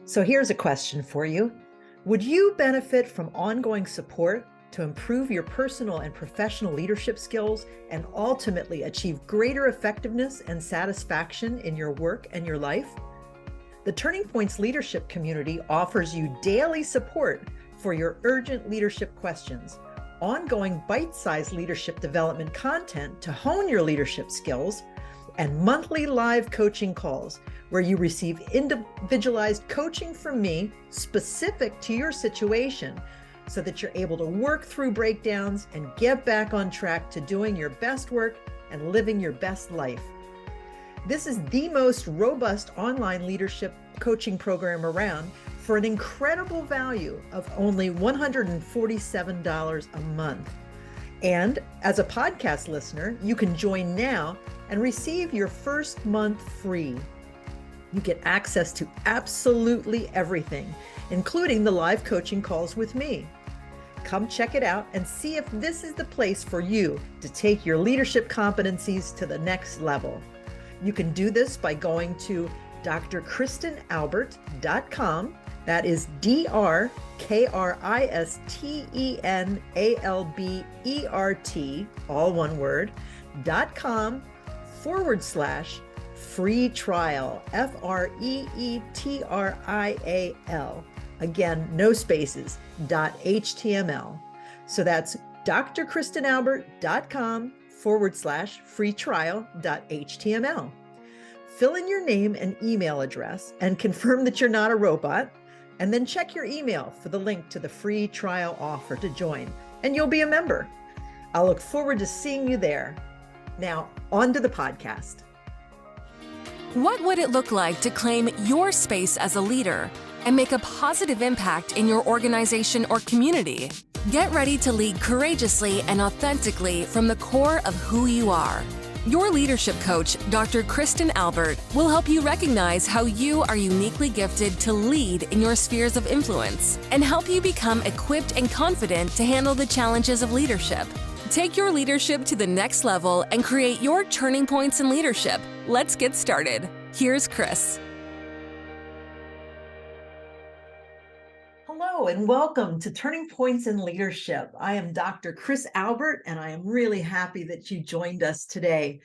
So here's a question for you. Would you benefit from ongoing support to improve your personal and professional leadership skills and ultimately achieve greater effectiveness and satisfaction in your work and your life? The Turning Points Leadership Community offers you daily support for your urgent leadership questions, ongoing bite-sized leadership development content to hone your leadership skills, and monthly live coaching calls where you receive individualized coaching from me specific to your situation so that you're able to work through breakdowns and get back on track to doing your best work and living your best life. This is the most robust online leadership coaching program around for an incredible value of only $147 a month. And as a podcast listener, you can join now and receive your first month free. You get access to absolutely everything, including the live coaching calls with me. Come check it out and see if this is the place for you to take your leadership competencies to the next level. You can do this by going to drkristenalbert.com. That is DrKristenAlbert, all one word, .com/free trial, FREETRIAL. Again, no spaces, .html. So that's drkristenalbert.com/free trial.html. Fill in your name and email address and confirm that you're not a robot, and then check your email for the link to the free trial offer to join, and you'll be a member. I'll look forward to seeing you there. Now, on to the podcast. What would it look like to claim your space as a leader and make a positive impact in your organization or community? Get ready to lead courageously and authentically from the core of who you are. Your leadership coach, Dr. Kristen Albert, will help you recognize how you are uniquely gifted to lead in your spheres of influence and help you become equipped and confident to handle the challenges of leadership. Take your leadership to the next level and create your turning points in leadership. Let's get started. Here's Chris. Hello and welcome to Turning Points in Leadership. I am Dr. Chris Albert, and I am really happy that you joined us today.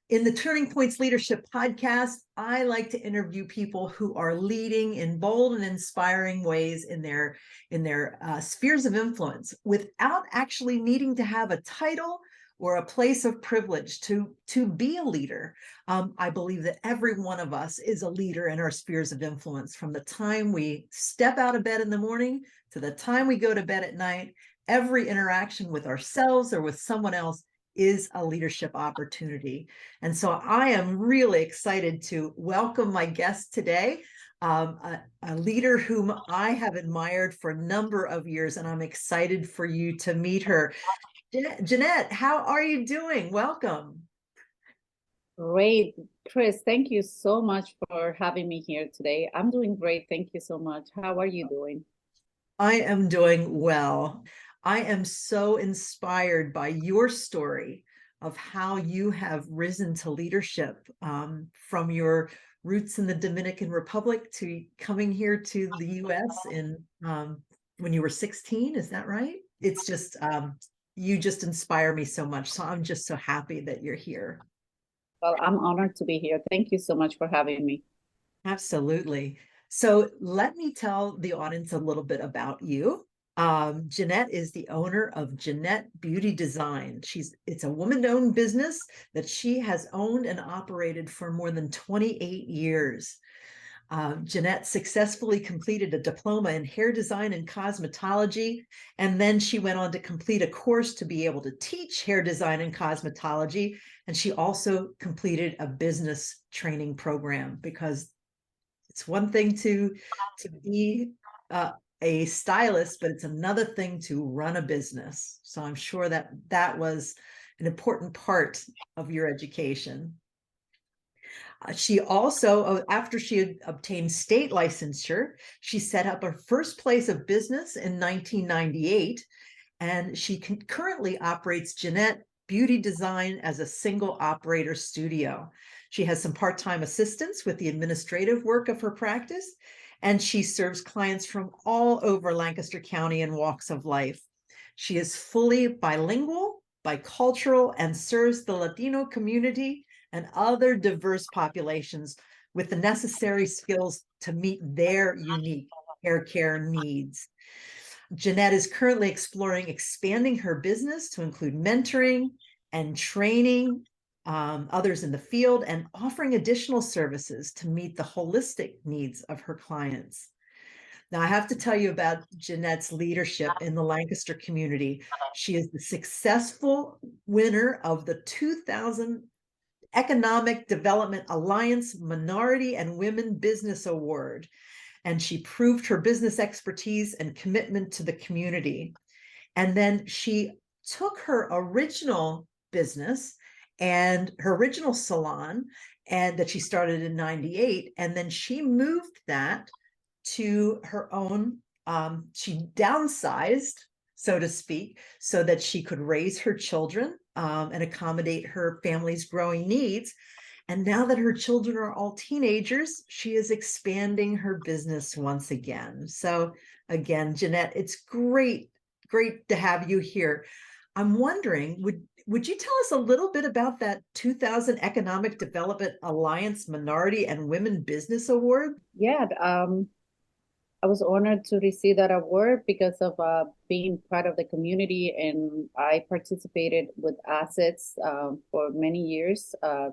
In the Turning Points Leadership podcast, I like to interview people who are leading in bold and inspiring ways in their spheres of influence without actually needing to have a title or a place of privilege to be a leader. I believe that every one of us is a leader in our spheres of influence. From the time we step out of bed in the morning to the time we go to bed at night, every interaction with ourselves or with someone else is a leadership opportunity. And so I am really excited to welcome my guest today, a leader whom I have admired for a number of years, and I'm excited for you to meet her. Jannat, how are you doing? Welcome. Great, Chris. Thank you so much for having me here today. I'm doing great. Thank you so much. How are you doing? I am doing well. I am so inspired by your story of how you have risen to leadership from your roots in the Dominican Republic to coming here to the US in when you were 16. Is that right? It's just you just inspire me so much. So I'm just so happy that you're here. Well, I'm honored to be here. Thank you so much for having me. Absolutely. So let me tell the audience a little bit about you. Jannat is the owner of Jannat Beauty Design. It's a woman-owned business that she has owned and operated for more than 28 years. Jannat successfully completed a diploma in hair design and cosmetology, and then she went on to complete a course to be able to teach hair design and cosmetology, and she also completed a business training program, because it's one thing to be a stylist, but it's another thing to run a business. So I'm sure that was an important part of your education. She also, after she had obtained state licensure, she set up her first place of business in 1998, and she currently operates Jannat Beauty Design as a single operator studio. She has some part-time assistance with the administrative work of her practice, and she serves clients from all over Lancaster County and walks of life. She is fully bilingual, bicultural, and serves the Latino community and other diverse populations with the necessary skills to meet their unique hair care needs. Jannat is currently exploring expanding her business to include mentoring and training others in the field and offering additional services to meet the holistic needs of her clients. Now, I have to tell you about Jannat's leadership in the Lancaster community. She is the successful winner of the 2000 Economic Development Alliance Minority and Women Business Award, and she proved her business expertise and commitment to the community. And then she took her original business and her original salon, and that she started in 98, and then she moved that to her own, she downsized, so to speak, so that she could raise her children and accommodate her family's growing needs. And now that her children are all teenagers, she is expanding her business once again. So again, Jannat, it's great to have you here. I'm wondering, would you tell us a little bit about that 2000 Economic Development Alliance Minority and Women Business Award? Yeah, I was honored to receive that award because of being part of the community, and I participated with assets for many years. I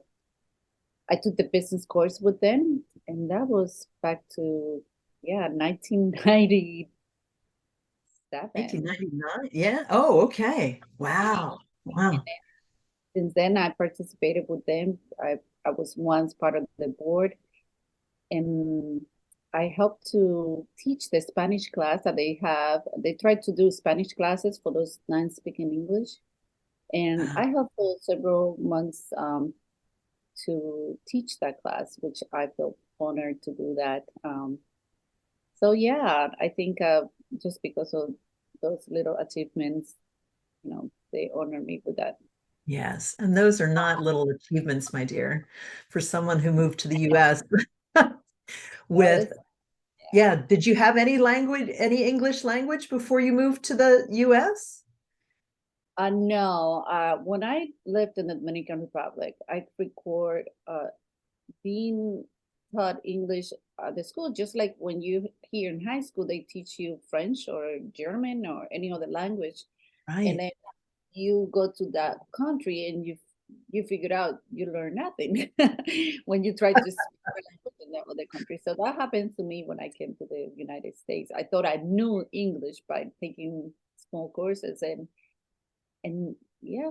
took the business course with them, and that was back to 1997. 1999? Yeah. Oh, okay. Wow. Wow. Since then, I participated with them. I was once part of the board, and I helped to teach the Spanish class that they have. They tried to do Spanish classes for those non-speaking English, and I helped for several months to teach that class, which I feel honored to do that. So yeah, I think just because of those little achievements, they honor me with that. Yes. And those are not little achievements, my dear, for someone who moved to the US That with, is, yeah. Did you have any language, any English language before you moved to the US? no, when I lived in the Dominican Republic, I record being taught English at the school, just like when you here in high school, they teach you French or German or any other language. And Right. then you go to that country and you figure out you learn nothing when you try to speak in that other country. So that happened to me when I came to the United States. I thought I knew English by taking small courses, and yeah,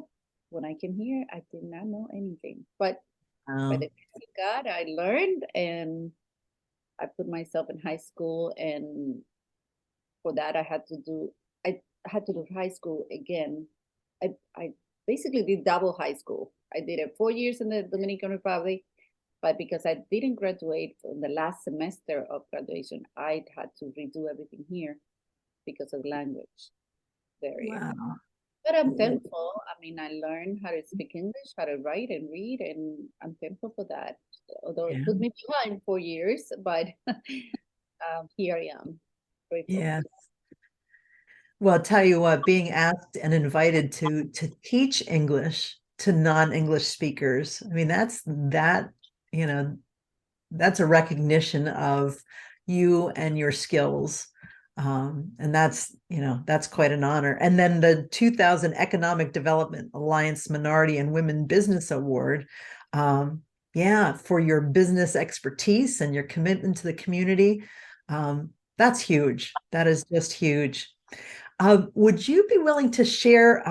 when I came here, I did not know anything. But by the grace of God, I learned, and I put myself in high school, and for that I had to do high school again. I basically did double high school. I did it 4 years in the Dominican Republic, but because I didn't graduate from the last semester of graduation, I had to redo everything here because of language barrier. Wow. But I'm thankful. I mean, I learned how to speak English, how to write and read, and I'm thankful for that. Although it Yeah. put me behind 4 years, but here I am, grateful. Yeah. Well, I'll tell you what, being asked and invited to teach English to non-English speakers, I mean, you know, that's a recognition of you and your skills. And that's quite an honor. And then the 2000 Economic Development Alliance Minority and Women Business Award, yeah, for your business expertise and your commitment to the community. That's huge. That is just huge. Would you be willing to share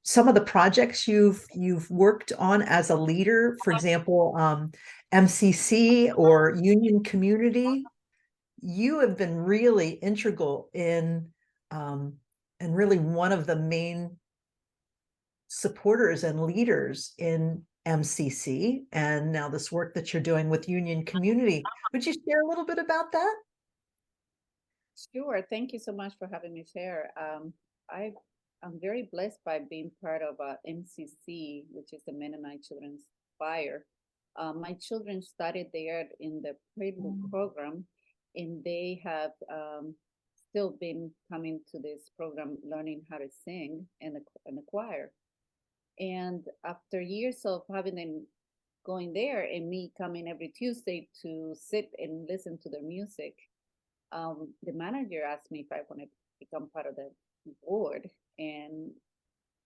some of the projects you've worked on as a leader? For example, MCC or Union Community. You have been really integral in and really one of the main supporters and leaders in MCC, and now this work that you're doing with Union Community. Would you share a little bit about that? Sure. Thank you so much for having me share. I'm very blessed by being part of MCC, which is the Mennonite Children's Choir. My children studied there in the prelude program, and they have still been coming to this program, learning how to sing in the choir. And after years of having them going there and me coming every Tuesday to sit and listen to their music, the manager asked me if I want to become part of the board. And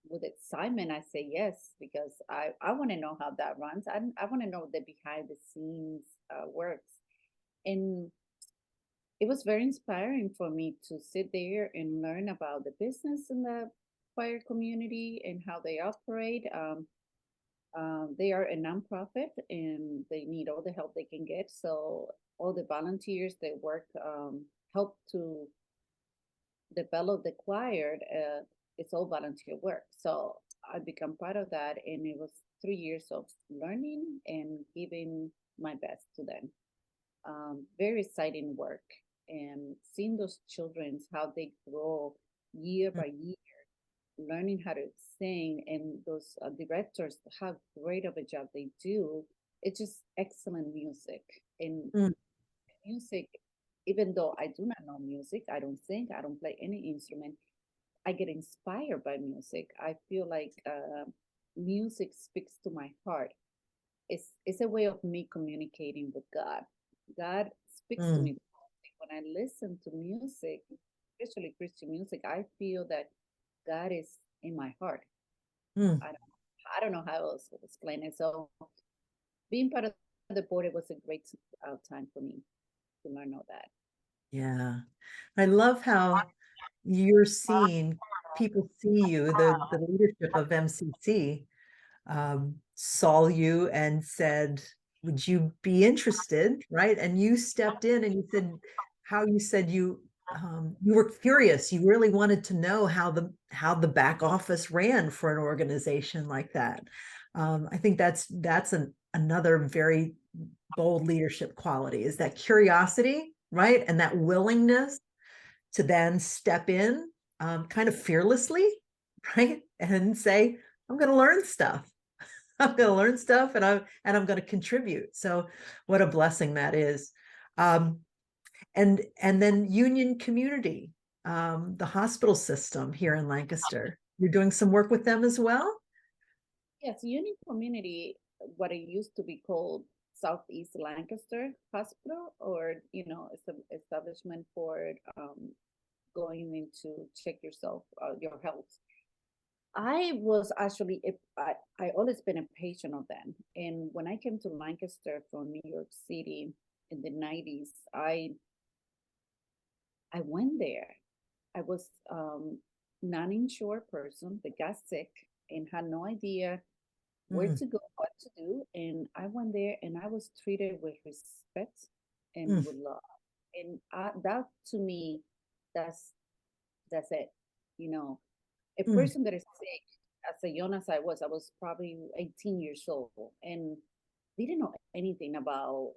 with excitement, I say yes, because I want to know how that runs. I want to know the behind the scenes works. And it was very inspiring for me to sit there and learn about the business in the choir community and how they operate. They are a nonprofit and they need all the help they can get. So all the volunteers that work help to develop the choir. It's all volunteer work. So I become part of that, and it was 3 years of learning and giving my best to them. Very exciting work, and seeing those children how they grow year by year, learning how to sing, and those directors how great of a job they do. It's just excellent music. And Mm. music, even though I do not know music, I don't sing, I don't play any instrument, I get inspired by music. I feel like music speaks to my heart. It's a way of me communicating with God. God speaks to Mm. me when I listen to music, especially Christian music. I feel that God is in my heart. Mm. I don't know how else to explain it. So being part of the board, it was a great time for me to learn all that. Yeah. I love how you're seeing people see you, the leadership of MCC saw you and said, would you be interested? Right. And you stepped in and you said how you said you were curious. You really wanted to know how the back office ran for an organization like that. I think that's another very bold leadership quality, is that curiosity, right? And that willingness to then step in kind of fearlessly, right? And say, I'm going to learn stuff. I'm going to learn stuff, and I'm going to contribute. So what a blessing that is. And then Union Community, the hospital system here in Lancaster. You're doing some work with them as well? Yes, Union Community, what it used to be called Southeast Lancaster Hospital, or it's an establishment for going in to check yourself, your health. I was actually, I always been a patient of them. And when I came to Lancaster from New York City in the 90s, I went there. I was non-insured person that got sick and had no idea where Mm. to go, what to do. And I went there and I was treated with respect and Mm. with love. And that to me, that's that's it. You know, a Mm. person that is sick, as young as I was probably 18 years old and didn't know anything about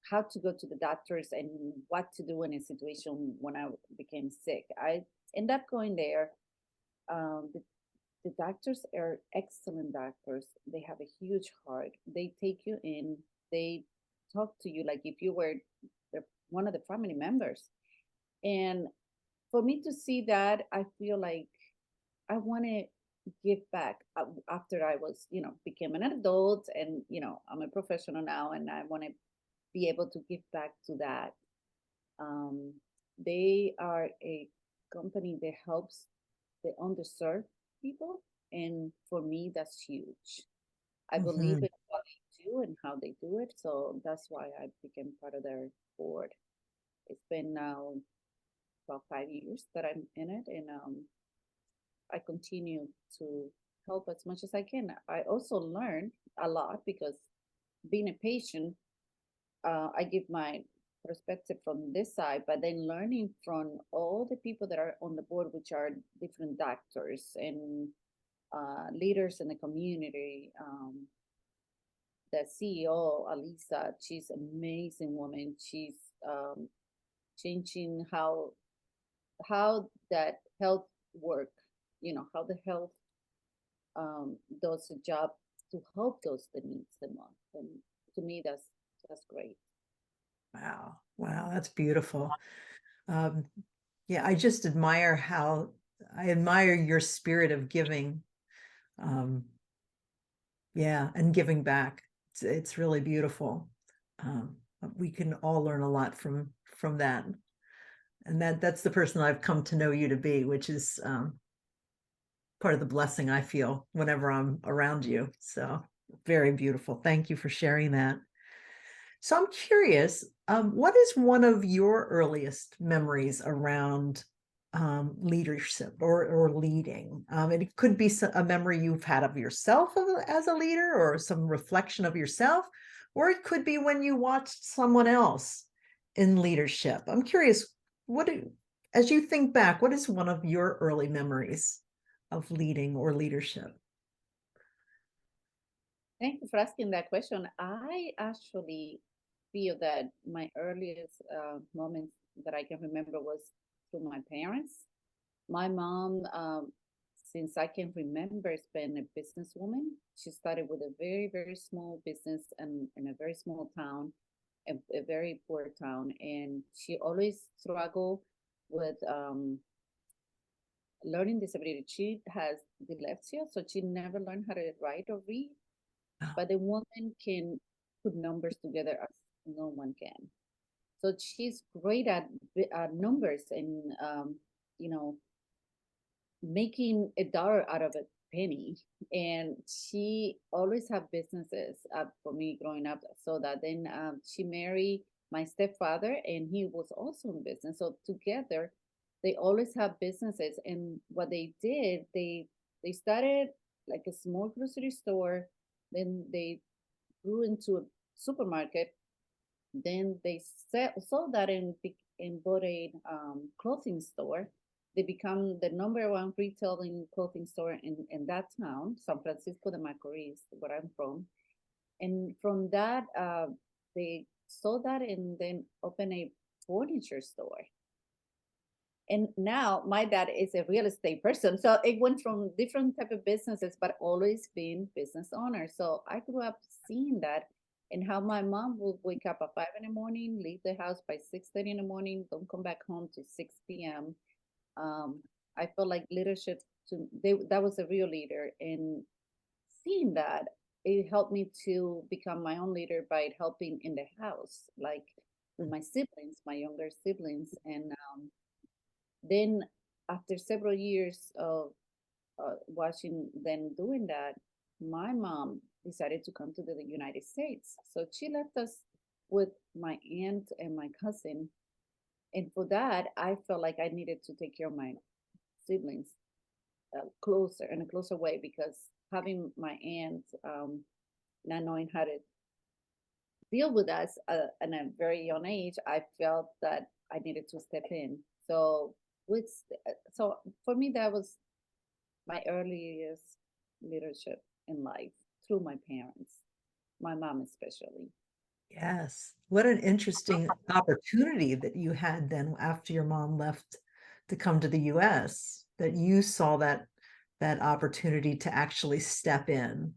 how to go to the doctors and what to do in a situation when I became sick. I ended up going there. The doctors are excellent doctors. They have a huge heart. They take you in. They talk to you like if you were one of the family members. And for me to see that, I feel like I want to give back after I was, became an adult and, I'm a professional now and I want to be able to give back to that. Um, they are a company that helps the underserved people. And for me, that's huge. I believe Mhm. in what they do and how they do it. So that's why I became part of their board. It's been now about 5 years that I'm in it. And I continue to help as much as I can. I also learn a lot because being a patient, I give my perspective from this side, but then learning from all the people that are on the board, which are different doctors and leaders in the community. The CEO, Alisa, she's an amazing woman. She's um, changing how that health work, how the health does a job to help those that needs the most. And to me, that's great. Wow. Wow. That's beautiful. Yeah, I just admire I admire your spirit of giving. Yeah, and giving back. It's really beautiful. We can all learn a lot from that. And that's the person I've come to know you to be, which is part of the blessing I feel whenever I'm around you. So very beautiful. Thank you for sharing that. So I'm curious, what is one of your earliest memories around leadership or leading? It could be a memory you've had of yourself as a leader, or some reflection of yourself, or it could be when you watched someone else in leadership. I'm curious, as you think back, what is one of your early memories of leading or leadership? Thank you for asking that question. I actually feel that my earliest moments that I can remember was through my parents. My mom, since I can remember, has been a businesswoman. She started with a very, very small business in a very small town, a very poor town. And she always struggled with learning disability. She has dyslexia, so she never learned how to write or read. But the woman can put numbers together as no one can. So she's great at numbers and you know, making a dollar out of a penny. And she always had businesses for me growing up. So that then she married my stepfather, and he was also in business. So together, they always have businesses. And what they did, they started like a small grocery store, then they grew into a supermarket, then they sold that and bought a clothing store. They become the number one retailing clothing store in that town, San Francisco de Macorís, where I'm from. And from that, they sold that and then opened a furniture store. And now my dad is a real estate person, so it went from different type of businesses, but always being business owner. So I grew up seeing that, and how my mom would wake up at 5 in the morning, leave the house by 6:30 in the morning, don't come back home to 6 p.m. I felt like leadership that was a real leader, and seeing that, it helped me to become my own leader by helping in the house, like with my siblings, my younger siblings. And then after several years of watching them doing that, my mom decided to come to the United States. So she left us with my aunt and my cousin. And for that, I felt like I needed to take care of my siblings closer, in a closer way, because having my aunt not knowing how to deal with us at a very young age, I felt that I needed to step in. So so for me, that was my earliest leadership in life, through my parents, my mom especially. Yes. What an interesting opportunity that you had then after your mom left to come to the US, that you saw that opportunity to actually step in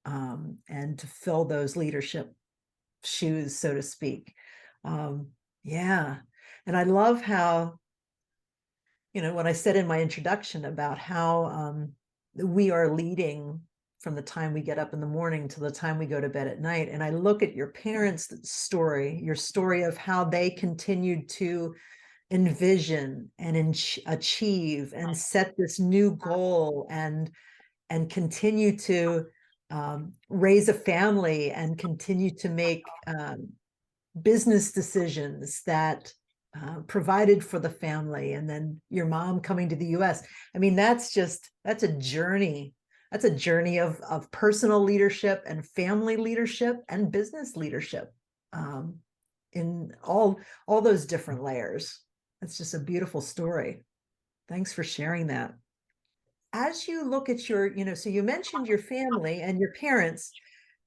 and to fill those leadership shoes, so to speak. Yeah. And I love how, what I said in my introduction about how we are leading from the time we get up in the morning to the time we go to bed at night. And I look at your parents' story, your story of how they continued to envision and achieve and set this new goal and continue to raise a family and continue to make business decisions that provided for the family, and then your mom coming to the US. I mean, that's a journey. That's a journey of personal leadership and family leadership and business leadership in all those different layers. It's just a beautiful story. Thanks for sharing that. As you look at so you mentioned your family and your parents.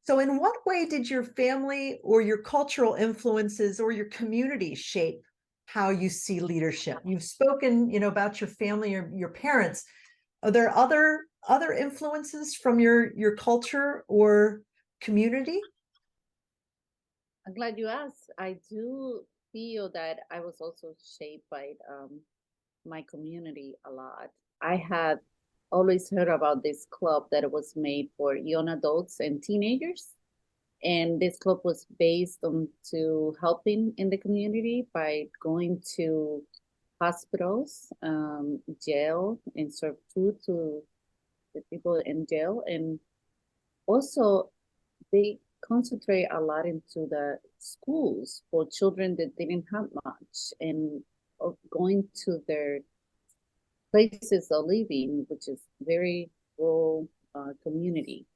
So in what way did your family or your cultural influences or your community shape how you see leadership? You've spoken, about your family or your parents. Are there other other influences from your culture or community? I'm glad you asked. I do feel that I was also shaped by my community a lot. I had always heard about this club that was made for young adults and teenagers. And this club was based on to helping in the community by going to hospitals, jail, and serve food to the people in jail. And also, they concentrate a lot into the schools for children that didn't have much and going to their places of living, which is very rural community.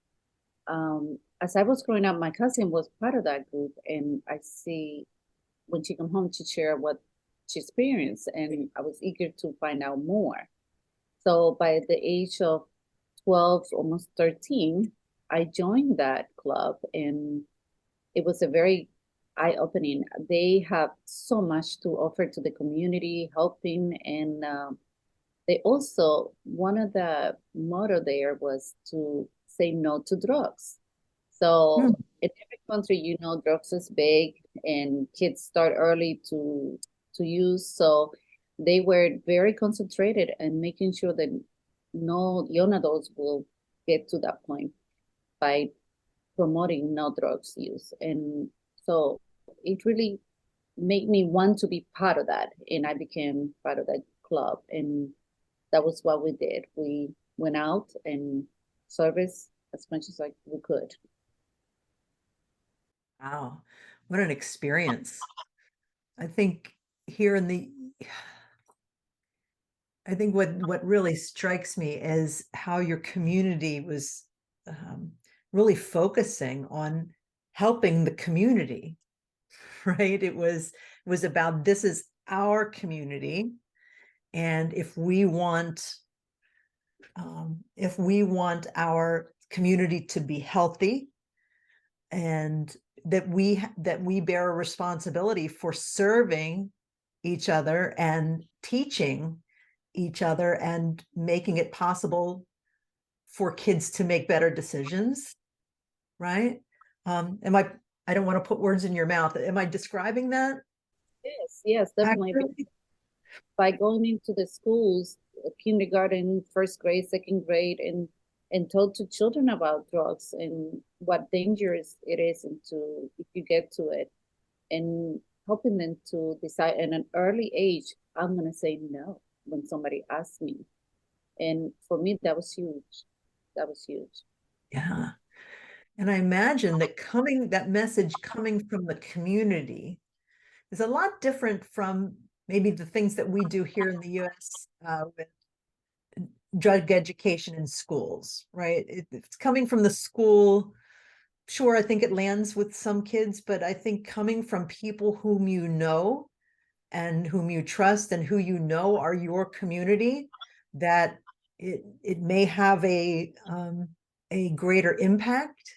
As I was growing up, my cousin was part of that group, and I see when she come home, she share what she experienced, and I was eager to find out more. So by the age of 12, almost 13, I joined that club, and it was a very eye-opening. They have so much to offer to the community, helping, and they also, one of the motto there was to say no to drugs. Hmm. So in every country, drugs is big and kids start early to use. So they were very concentrated and making sure that no young adults will get to that point by promoting no drugs use. And so it really made me want to be part of that. And I became part of that club. And that was what we did. We went out and service as much as like we could. Wow, what an experience. I think here in the I think what really strikes me is how your community was really focusing on helping the community, right? It was about this is our community, and if we want our community to be healthy, and that we bear a responsibility for serving each other and teaching each other and making it possible for kids to make better decisions, right? Am I don't want to put words in your mouth. Am I describing that Yes, yes, definitely. accurately? By going into the schools, kindergarten, first grade, second grade, and told to children about drugs and what dangerous it is into if you get to it, and helping them to decide at an early age, I'm gonna say no when somebody asks me. And for me, that was huge. That was huge. Yeah. And I imagine that message coming from the community is a lot different from maybe the things that we do here in the US with drug education in schools, right? It's coming from the school. Sure, I think it lands with some kids, but I think coming from people whom you know and whom you trust and who you know are your community, that it may have a greater impact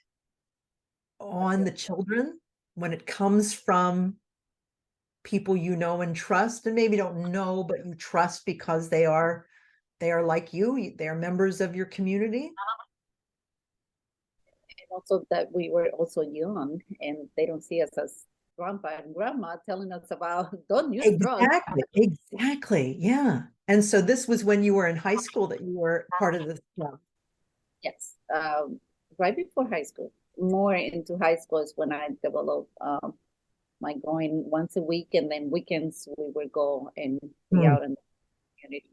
on the children when it comes from people you know and trust, and maybe don't know, but you trust because they are like you, they are members of your community. And also that we were also young and they don't see us as grandpa and grandma telling us about don't use drugs. Exactly, yeah. And so this was when you were in high school that you were part of this club. Yes, right before high school. More into high school is when I developed my going once a week, and then weekends we would go and be Hmm. out in the community.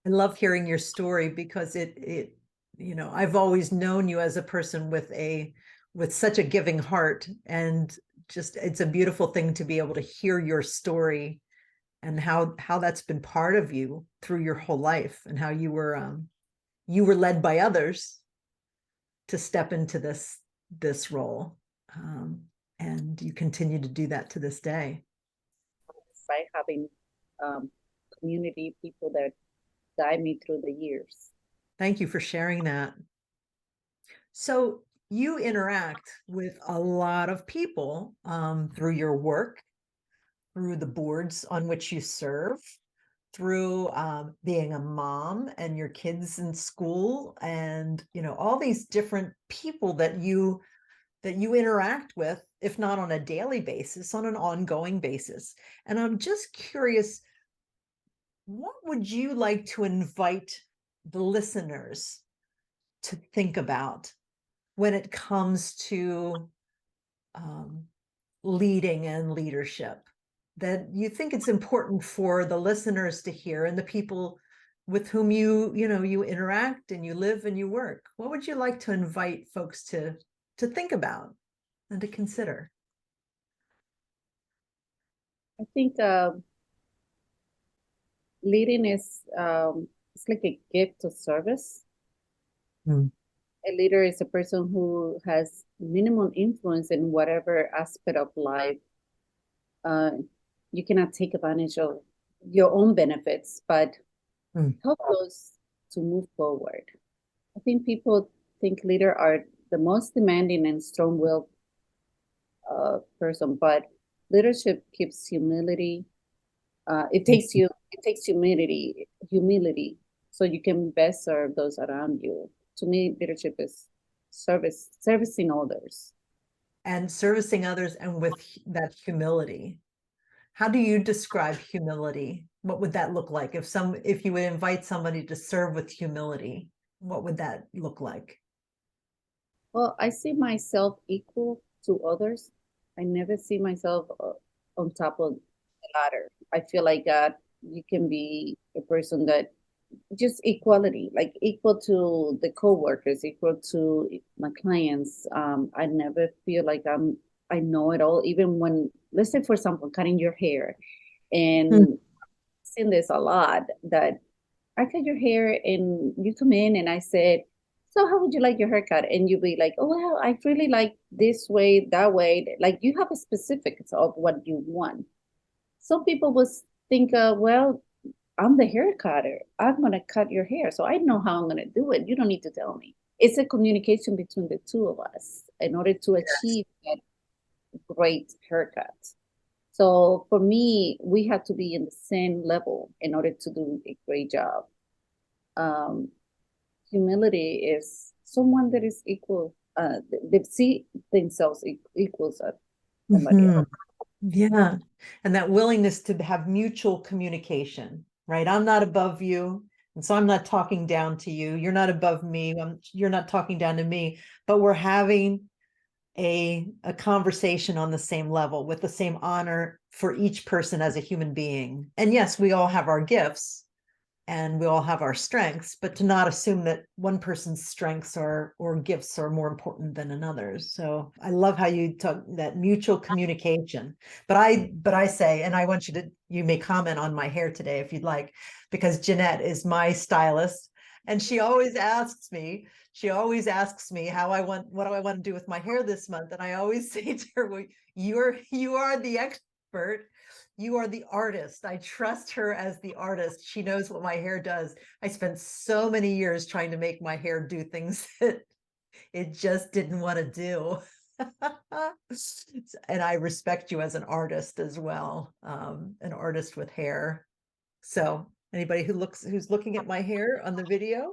I love hearing your story because I've always known you as a person with such a giving heart, and just it's a beautiful thing to be able to hear your story and how that's been part of you through your whole life, and how you were led by others to step into this role. Um, and you continue to do that to this day. By having um, community people that guide me through the years. Thank you for sharing that. So you interact with a lot of people through your work, through the boards on which you serve. through being a mom and your kids in school, and all these different people that you interact with, if not on a daily basis, on an ongoing basis. And I'm just curious, what would you like to invite the listeners to think about when it comes to leading and leadership, that you think it's important for the listeners to hear, and the people with whom you interact and you live and you work? What would you like to invite folks to think about and to consider? I think leading is it's like a gift of service. Mm. A leader is a person who has minimum influence in whatever aspect of life. You cannot take advantage of your own benefits, but help those to move forward. I think people think leader are the most demanding and strong-willed person, but leadership keeps humility. It takes humility, so you can best serve those around you. To me, leadership is servicing others. And servicing others, and with that humility. How do you describe humility? What would that look like? If you would invite somebody to serve with humility, what would that look like? Well, I see myself equal to others. I never see myself on top of the ladder. I feel like you can be a person that just equality, like equal to the coworkers, equal to my clients. I never feel like I know it all. Even when, let's say, for example, cutting your hair, and I've seen this a lot, that I cut your hair and you come in and I said, so how would you like your haircut? And you'll be like, oh, well, I really like this way, that way. Like you have a specifics of what you want. Some people will think, well, I'm the hair cutter. I'm going to cut your hair. So I know how I'm going to do it. You don't need to tell me. It's a communication between the two of us in order to achieve that great haircut. So for me, we have to be in the same level in order to do a great job. Um, Humility is someone that is equal. They see themselves equals somebody Mhm. else. Yeah. And that willingness to have mutual communication, right? I'm not above you. And so I'm not talking down to you. You're not above me. You're not talking down to me, but we're having a conversation on the same level with the same honor for each person as a human being. And yes, we all have our gifts and we all have our strengths, but to not assume that one person's strengths or gifts are more important than another's. So I love how you talk that mutual communication. But I say, and I want you may comment on my hair today if you'd like, because Jannat is my stylist, and she always asks me what do I want to do with my hair this month, and I always say to her, well, you are the expert. You are the artist. I trust her as the artist. She knows what my hair does. I spent so many years trying to make my hair do things that it just didn't want to do. And I respect you as an artist as well, an artist with hair. So anybody who's looking at my hair on the video,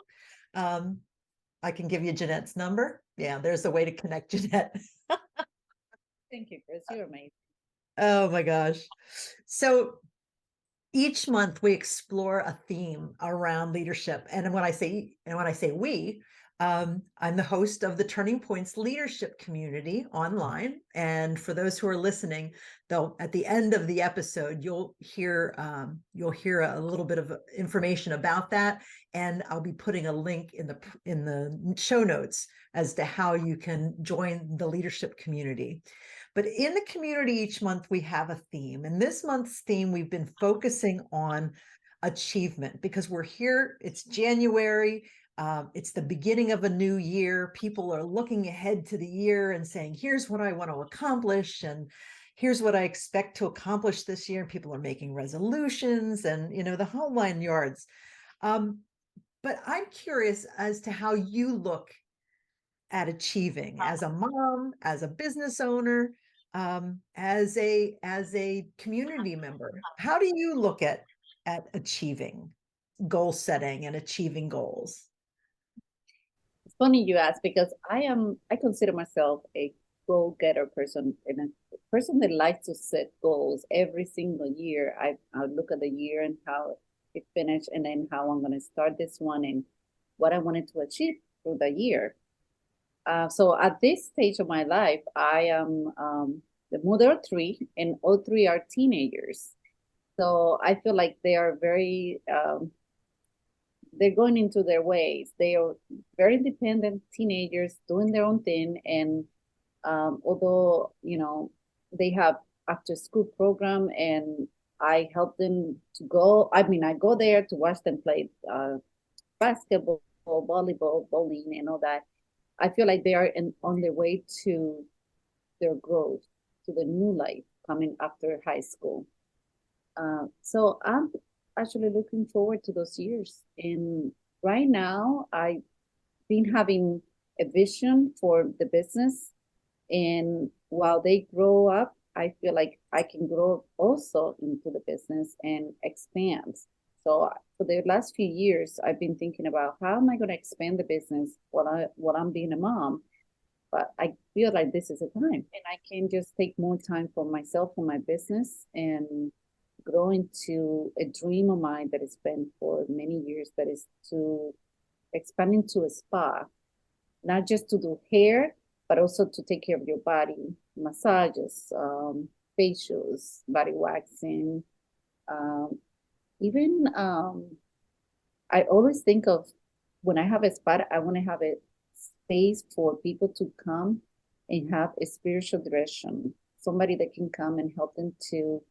I can give you Jannat's number. Yeah, there's a way to connect Jannat. Thank you, Chris. You're amazing. Oh my gosh. So each month we explore a theme around leadership. And when I say we, I'm the host of the Turning Points Leadership Community online. And for those who are listening, though, at the end of the episode, you'll hear a little bit of information about that. And I'll be putting a link in the show notes as to how you can join the leadership community. But in the community each month, we have a theme. And this month's theme, we've been focusing on achievement because we're here. It's January. It's the beginning of a new year. People are looking ahead to the year and saying, here's what I want to accomplish. And here's what I expect to accomplish this year. And people are making resolutions and, the whole 9 yards. But I'm curious as to how you look at achieving as a mom, as a business owner, as a community member. How do you look at at achieving goal setting and achieving goals? It's funny you ask because I consider myself a goal-getter person and a person that likes to set goals every single year. I look at the year and how it finished and then how I'm going to start this one and what I wanted to achieve through the year. So at this stage of my life, I am the mother of three, and all three are teenagers. So I feel like they are very they're going into their ways. They are very independent teenagers doing their own thing. And although, they have after school program and I help them to go, I mean, I go there to watch them play basketball, volleyball, bowling, and all that. I feel like they are on their way to their growth, to the new life coming after high school. So I'm actually looking forward to those years. And right now, I've been having a vision for the business. And while they grow up, I feel like I can grow also into the business and expand. So for the last few years, I've been thinking about how am I going to expand the business while I'm being a mom. But I feel like this is a time, and I can just take more time for myself, for my business, and grow into a dream of mine that has been for many years. That is to expand into a spa, not just to do hair, but also to take care of your body, massages, facials, body waxing, um, even I always think of when I have a spot, I want to have a space for people to come and have a spiritual direction, somebody that can come and help them to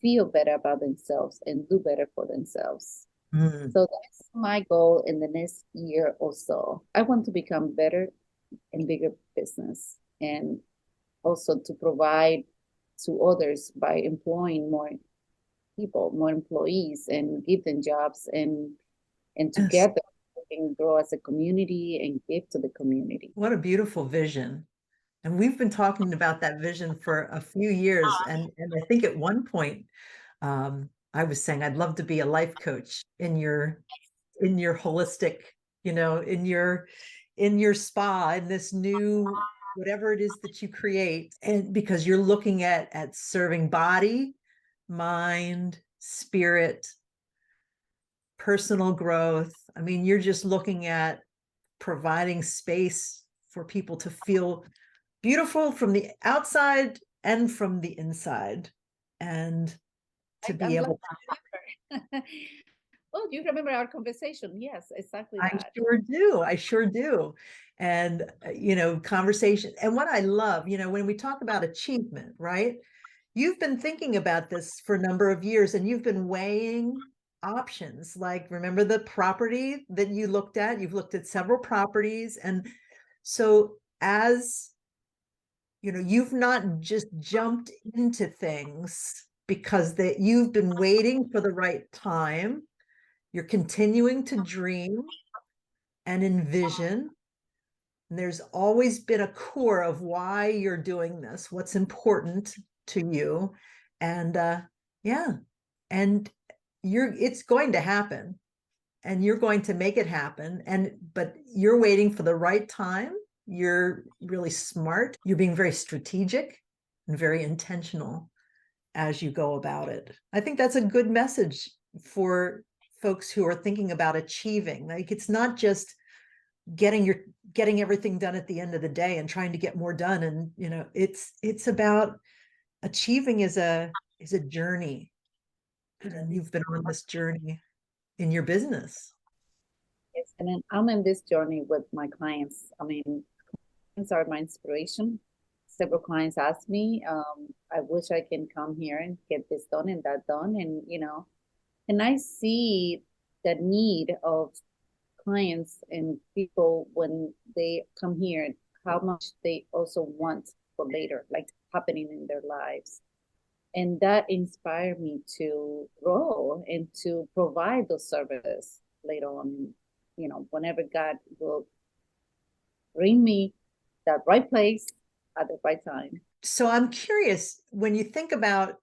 feel better about themselves and do better for themselves. Mm. So that's my goal in the next year or so. I want to become better and bigger business and also to provide to others by employing more people, more employees, and give them jobs and Yes. together we can grow as a community and give to the community. What a beautiful vision. And we've been talking about that vision for a few years. And I think at one point, I was saying I'd love to be a life coach in your holistic, in your spa, in this new whatever it is that you create. And because you're looking at serving body, mind, spirit, personal growth. I mean, you're just looking at providing space for people to feel beautiful from the outside and from the inside, and to I'm be glad able you remember. Oh, you remember our conversation? Yes, exactly I that. sure do. I sure do. And, conversation. And what I love, when we talk about achievement, right? You've been thinking about this for a number of years and you've been weighing options. Like, remember the property that you looked at? You've looked at several properties. And so, as you've not just jumped into things because that you've been waiting for the right time. You're continuing to dream and envision. And there's always been a core of why you're doing this, what's important to you. And yeah, and it's going to happen and you're going to make it happen. But you're waiting for the right time. You're really smart. You're being very strategic and very intentional as you go about it. I think that's a good message for folks who are thinking about achieving. Like, it's not just getting everything done at the end of the day and trying to get more done. And it's about achieving is a journey. And you've been on this journey in your business. Yes, and then I'm in this journey with my clients. I mean, clients are my inspiration. Several clients ask me, I wish I can come here and get this done and that done. And I see the need of clients and people when they come here, how much they also want for later, like happening in their lives. And that inspired me to grow and to provide those services later on, whenever God will bring me that right place at the right time. So I'm curious, when you think about,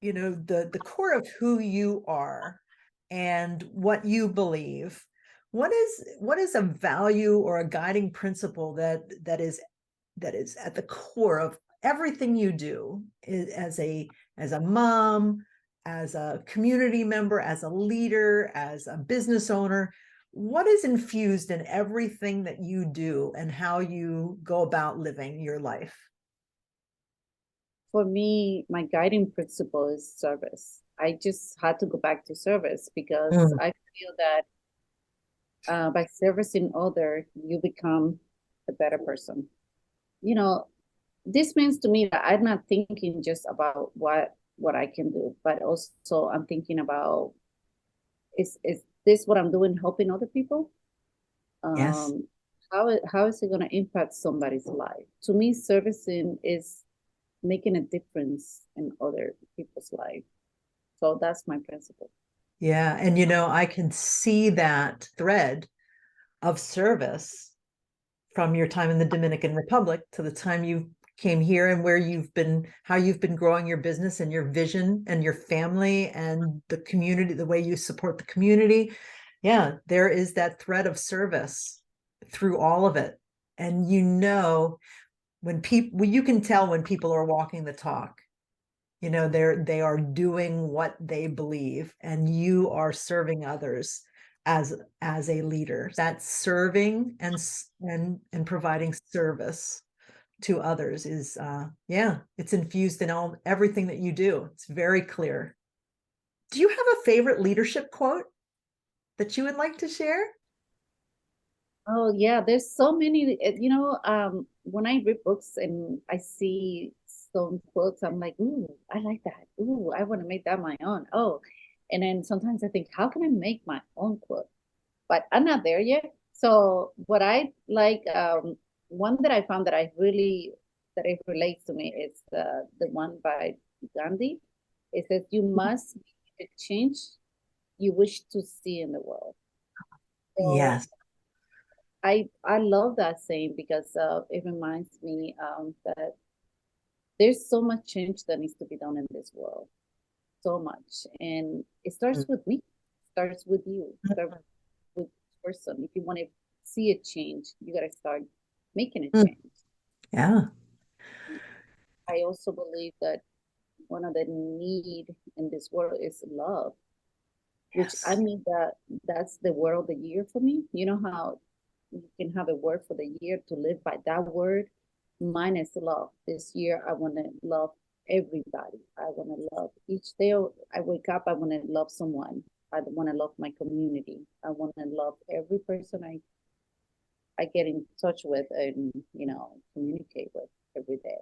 the core of who you are, and what you believe, what is a value or a guiding principle that is at the core of everything you do as a mom, as a community member, as a leader, as a business owner? What is infused in everything that you do and how you go about living your life? For me, my guiding principle is service. I just had to go back to service because Mm. I feel that by servicing other, you become a better person. You know, this means to me that I'm not thinking just about what I can do, but also I'm thinking about is this what I'm doing helping other people? Yes. Um, how is it going to impact somebody's life? To me, servicing is making a difference in other people's life. So that's my principle. Yeah. And, you know, I can see that thread of service from your time in the Dominican Republic to the time you came here and where you've been, how you've been growing your business and your vision and your family and the community, the way you support the community. Yeah, there is that thread of service through all of it. And you know, when people, you can tell when people are walking the talk. You know, they are doing what they believe, and you are serving others as a leader. That serving and providing service to others is yeah, it's infused in everything that you do. It's very clear. Do you have a favorite leadership quote that you would like to share? Oh yeah, there's so many. When I read books and I see some quotes, I'm like, ooh, I like that. Ooh, I want to make that my own. Oh, and then sometimes I think, how can I make my own quote? But I'm not there yet. So what I like, one that I found that it relates to me is the one by Gandhi. It says, "You must be the change you wish to see in the world." So Yes. I love that saying because it reminds me that there's so much change that needs to be done in this world, so much, and it starts with me, starts with you, starts with this person. If you want to see a change, you got to start making a Mm. change. Yeah. I also believe that one of the need in this world is love, which I Yes. mean that's the word of the year for me. You know how you can have a word for the year to live by that word. Mine is love. This year, I want to love everybody. I want to love each day I wake up. I want to love someone. I want to love my community. I want to love every person I get in touch with and communicate with every day.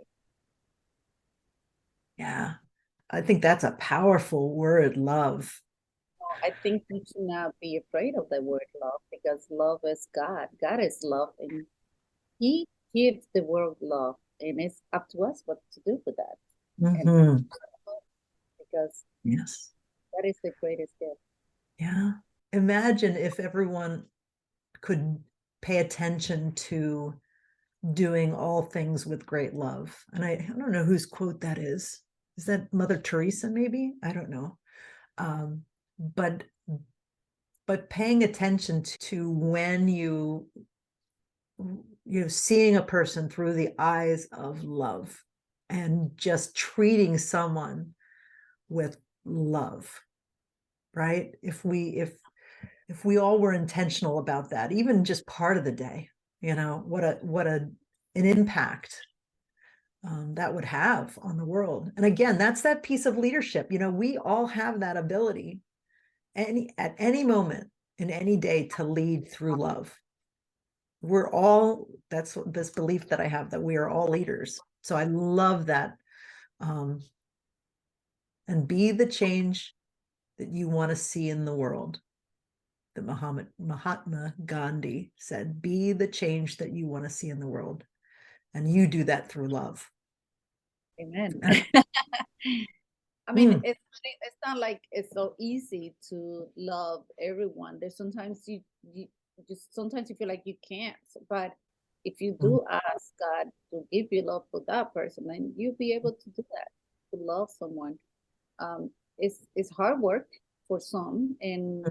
Yeah. I think that's a powerful word, love. I think we should not be afraid of the word love because love is God. God is love, and He gives the world love, and it's up to us what to do with that. And Hmm. because Yes. that is the greatest gift. Yeah. Imagine if everyone could pay attention to doing all things with great love. And I don't know whose quote that is. Is that Mother Teresa, maybe? I don't know. Um, but paying attention to when seeing a person through the eyes of love and just treating someone with love, right? If we all were intentional about that, even just part of the day, what an impact that would have on the world. And again, that's that piece of leadership. We all have that ability at any moment in any day to lead through love. We're all, that's this belief that I have, that we are all leaders. So I love that. Um, and be the change that you want to see in the world. That Mahatma Gandhi said, be the change that you want to see in the world. And you do that through love. Amen. And, I mean, mm, it's not like it's so easy to love everyone. There's sometimes you just sometimes you feel like you can't. But if you mm, do ask God to give you love for that person, then you'll be able to do that, to love someone. It's hard work. for some, and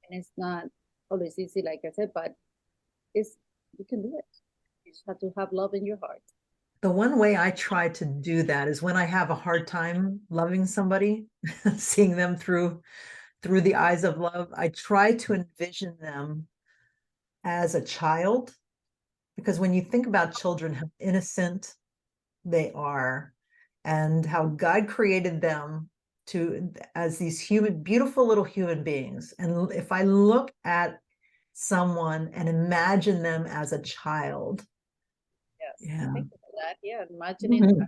it's not always easy, like I said, but you can do it. You just have to have love in your heart. The one way I try to do that is when I have a hard time loving somebody, seeing them through the eyes of love, I try to envision them as a child, because when you think about children, how innocent they are and how God created them as these beautiful little human beings. And if I look at someone and imagine them as a child. Yes. Yeah. Thank you for that. Yeah, imagining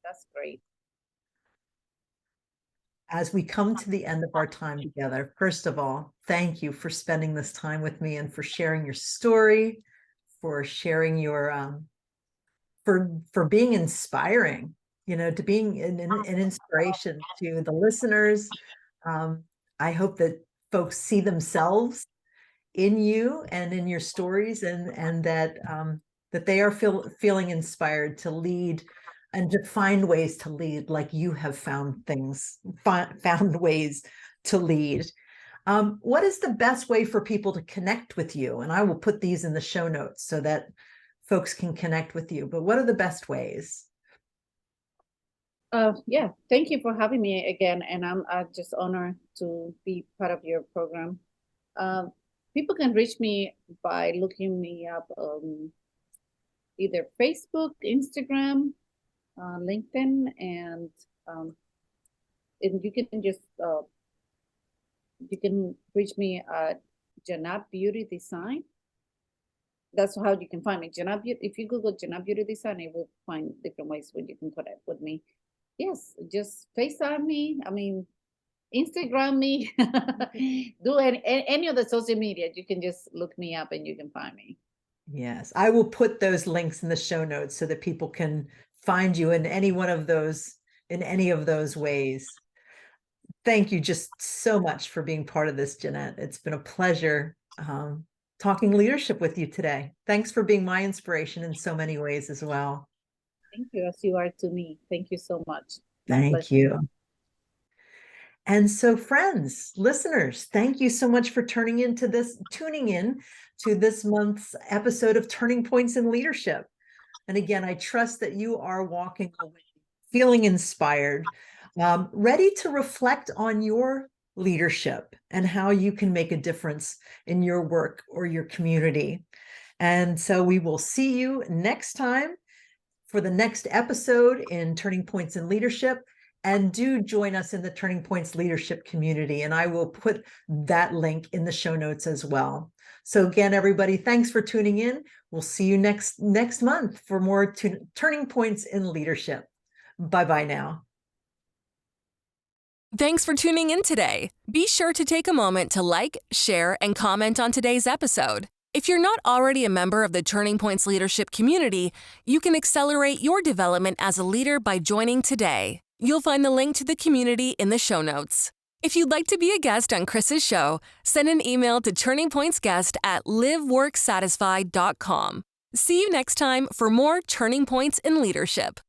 that's great. As we come to the end of our time together, first of all, thank you for spending this time with me and for sharing your story, for sharing your for being inspiring, to being an inspiration to the listeners. I hope that folks see themselves in you and in your stories, and that they are feeling inspired to lead and to find ways to lead, like you have found ways to lead. What is the best way for people to connect with you? And I will put these in the show notes so that folks can connect with you. But what are the best ways? Yeah, thank you for having me again, and I'm just honored to be part of your program. People can reach me by looking me up either Facebook, Instagram, LinkedIn, and you can just you can reach me at Jannat Beauty Design. That's how you can find me. If you Google Jannat Beauty Design, you will find different ways where you can connect with me. Yes, just FaceTime me. I mean, Instagram me. Do any of the social media. You can just look me up and you can find me. Yes, I will put those links in the show notes so that people can find you in any of those ways. Thank you just so much for being part of this, Jannat. It's been a pleasure talking leadership with you today. Thanks for being my inspiration in so many ways as well. Thank you, as you are to me. Thank you so much. Thank you. And so, friends, listeners, thank you so much for tuning in to this month's episode of Turning Points in Leadership. And again, I trust that you are walking away feeling inspired, ready to reflect on your leadership and how you can make a difference in your work or your community. And so we will see you next time for the next episode in Turning Points in Leadership. And do join us in the Turning Points Leadership community. And I will put that link in the show notes as well. So again, everybody, thanks for tuning in. We'll see you next month for more Turning Points in Leadership. Bye-bye now. Thanks for tuning in today. Be sure to take a moment to like, share, and comment on today's episode. If you're not already a member of the Turning Points Leadership community, you can accelerate your development as a leader by joining today. You'll find the link to the community in the show notes. If you'd like to be a guest on Chris's show, send an email to turningpointsguest@liveworksatisfied.com. See you next time for more Turning Points in Leadership.